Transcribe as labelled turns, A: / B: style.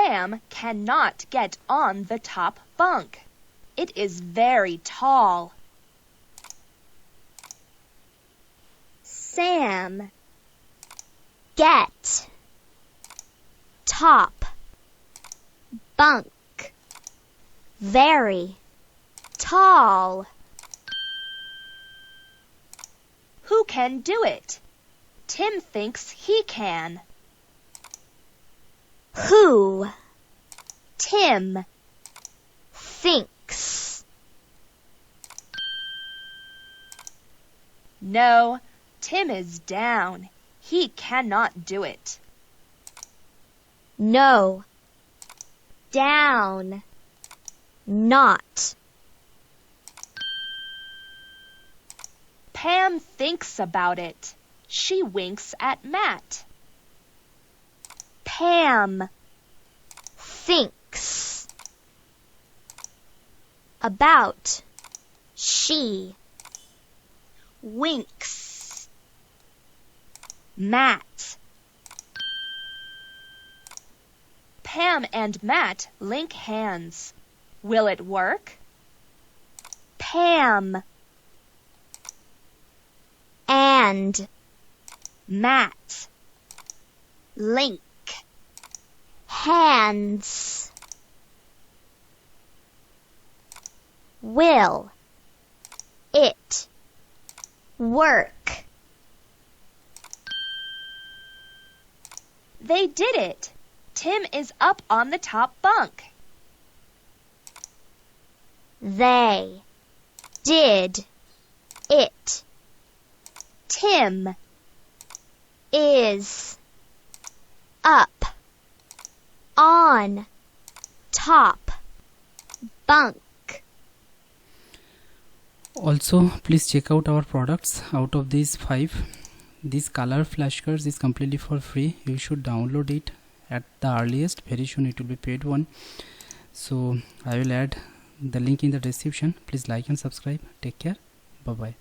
A: Pam cannot get on the top bunk. It is very tall.
B: Sam, get, top, bunk, very, tall.
A: Who can do it? Tim thinks he can.
B: Who? Tim thinks.
A: No, Tim is down. He cannot do it.
B: No. Down. Not.
A: Pam thinks about it. She winks at Matt.
B: Pam thinks about. She winks.
A: Matt. Pam and Matt link hands. Will it work?
B: Pam and
A: Matt
B: link hands. Will it work?
A: They did it. Tim is up on the top bunk.
B: They did it. Tim is up on top bunk.
C: Also, please check out our products. Out of these 5, this color flashcards is completely for free. You should download it at the earliest. Very soon it will be paid one. So I will add the link in the description. Please like and subscribe. Take care. Bye bye.